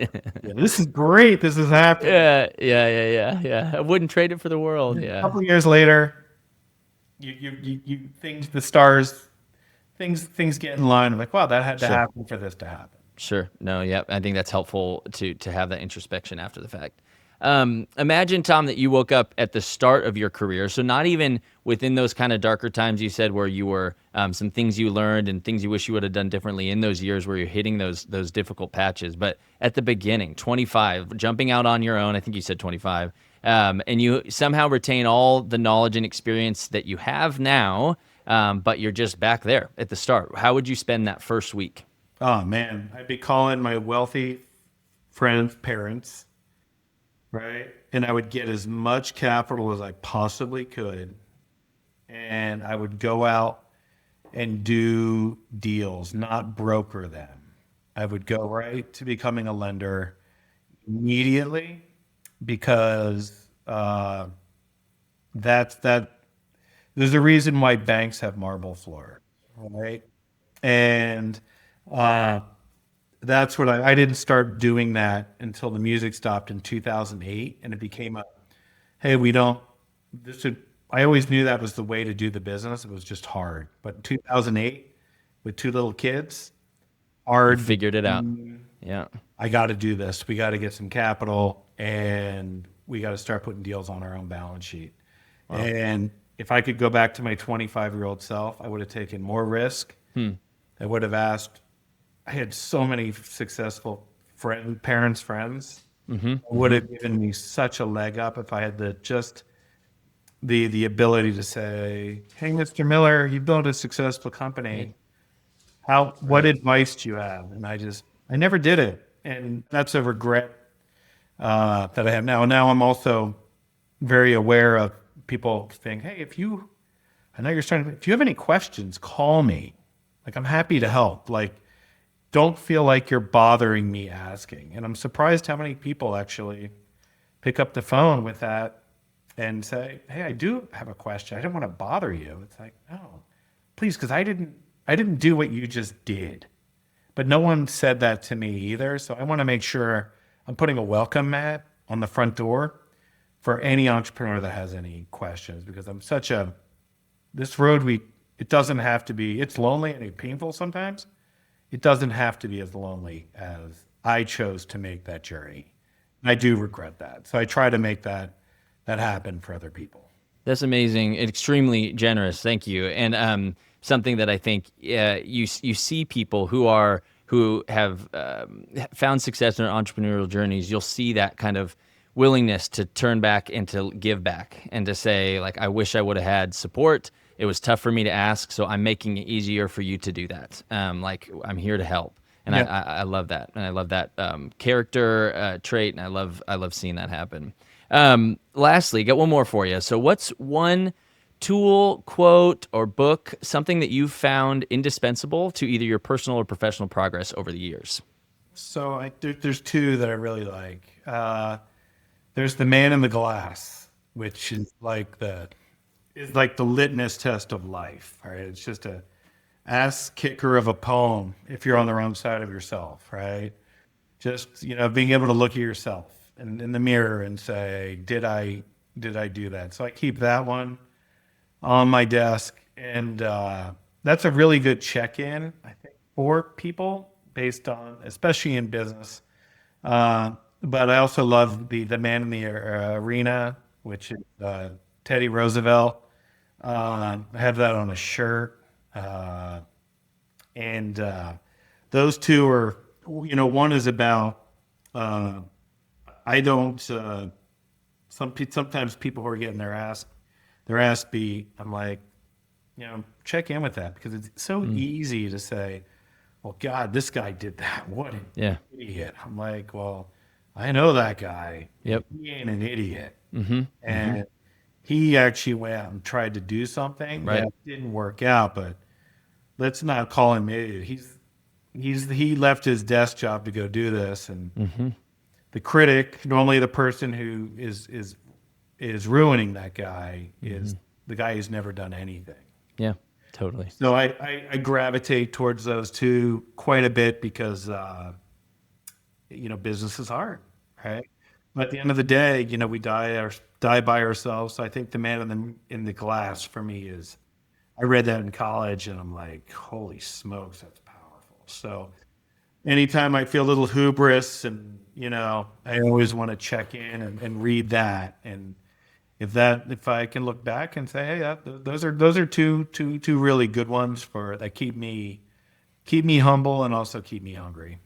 this is great. This is happening. Yeah. I wouldn't trade it for the world. A Yeah. couple of years later, you things, the stars, things get in line. I'm like, wow, that had to happen for this to happen. Sure. No, yeah. I think that's helpful to have that introspection after the fact. Imagine, Tom, that you woke up at the start of your career. So not even within those kind of darker times you said where you were some things you learned and things you wish you would have done differently in those years where you're hitting those difficult patches. But at the beginning, 25, jumping out on your own, I think you said 25, and you somehow retain all the knowledge and experience that you have now, but you're just back there at the start. How would you spend that first week? Oh man, I'd be calling my wealthy friends' parents, right? And I would get as much capital as I possibly could. And I would go out and do deals, not broker them. I would go right to becoming a lender immediately, because that there's a reason why banks have marble floor, right? And uh, that's what I didn't start doing that until the music stopped in 2008, and it became a hey, we don't. This should, I always knew that was the way to do the business. It was just hard. But in 2008, with two little kids, You hard. figured it out. Yeah. I got to do this. We got to get some capital, and we got to start putting deals on our own balance sheet. And if I could go back to my 25-year-old self, I would have taken more risk. I would have asked. I had so many successful friends. It would have given me such a leg up if I had the ability to say, "Hey, Mr. Miller, you built a successful company. What advice do you have?" And I never did it, and that's a regret that I have now. Now I'm also very aware of people saying, "Hey, I know you're starting. If you have any questions, call me. Like I'm happy to help. Like don't feel like you're bothering me asking." And I'm surprised how many people actually pick up the phone with that and say, "Hey, I do have a question. I don't want to bother you." It's like, no, please, because I didn't do what you just did. But no one said that to me either. So I want to make sure I'm putting a welcome mat on the front door for any entrepreneur that has any questions, because this road, it doesn't have to be, it's lonely and it's painful sometimes. It doesn't have to be as lonely as I chose to make that journey. And I do regret that. So I try to make that happen for other people. That's amazing. Extremely generous. Thank you. And something that I think you see people who have found success in their entrepreneurial journeys. You'll see that kind of willingness to turn back and to give back and to say, like, I wish I would have had support. It was tough for me to ask, so I'm making it easier for you to do that. Like I'm here to help. And Yeah. I love that. And I love that character trait. And I love seeing that happen. Lastly, got one more for you. So what's one tool, quote, or book, something that you've found indispensable to either your personal or professional progress over the years? So there's two that I really like. There's The Man in the Glass, which is like the litmus test of life. Right? It's just a ass kicker of a poem if you're on the wrong side of yourself, right? Just being able to look at yourself in the mirror and say, did I do that? So I keep that one on my desk, and that's a really good check-in, I think, for people based on, especially in business. But I also love the Man in the Arena, which is Teddy Roosevelt. I have that on a shirt. And those two are, one is about, I don't, sometimes people who are getting their ass beat, I'm like, check in with that, because it's so easy to say, well, God, this guy did that. What an idiot. I'm like, well, I know that guy. Yep. He ain't an idiot. And he actually went out and tried to do something Right. that didn't work out, but let's not call him idiot. He left his desk job to go do this, and the critic, normally the person who is ruining that guy, is the guy who's never done anything. Yeah, totally. So I gravitate towards those two quite a bit because business is hard, right? But at the end of the day, we die by ourselves. So I think The Man in the Glass for me is, I read that in college and I'm like, holy smokes, that's powerful. So anytime I feel a little hubris, and I always want to check in and read that. And if I can look back and say, hey, those are two really good ones that keep me humble and also keep me hungry.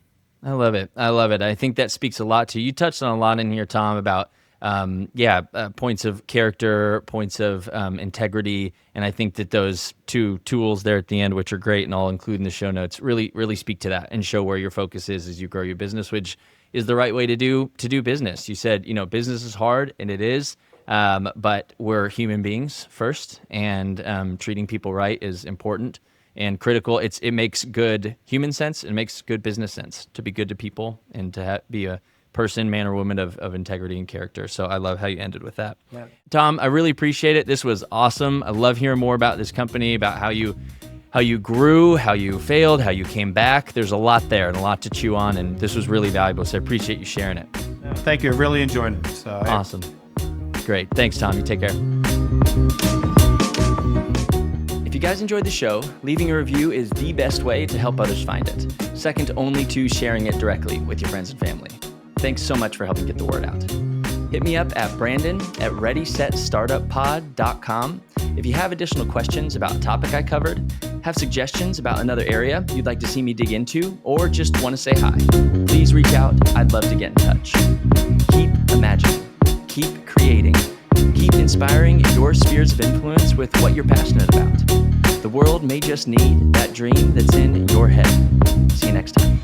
I love it. I think that speaks a lot to you. You touched on a lot in here, Tom, about points of character, points of integrity, and I think that those two tools there at the end, which are great, and I'll include in the show notes, really speak to that and show where your focus is as you grow your business, which is the right way to do business. You said business is hard, and it is, but we're human beings first, and treating people right is important and critical. It makes good human sense. It makes good business sense to be good to people and to be a person, man or woman of integrity and character. So I love how you ended with that. Yeah. Tom, I really appreciate it. This was awesome. I love hearing more about this company, about how you grew, how you failed, how you came back. There's a lot there and a lot to chew on, and this was really valuable. So I appreciate you sharing it. Thank you. I really enjoyed it. So Awesome. Great. Thanks, Tom. You take care. If you guys enjoyed the show, leaving a review is the best way to help others find it. Second only to sharing it directly with your friends and family. Thanks so much for helping get the word out. Hit me up at brandon@readysetstartuppod.com if you have additional questions about a topic I covered, have suggestions about another area you'd like to see me dig into, or just want to say hi. Please reach out. I'd love to get in touch. Keep imagining. Keep creating. Keep inspiring your spheres of influence with what you're passionate about. The world may just need that dream that's in your head. See you next time.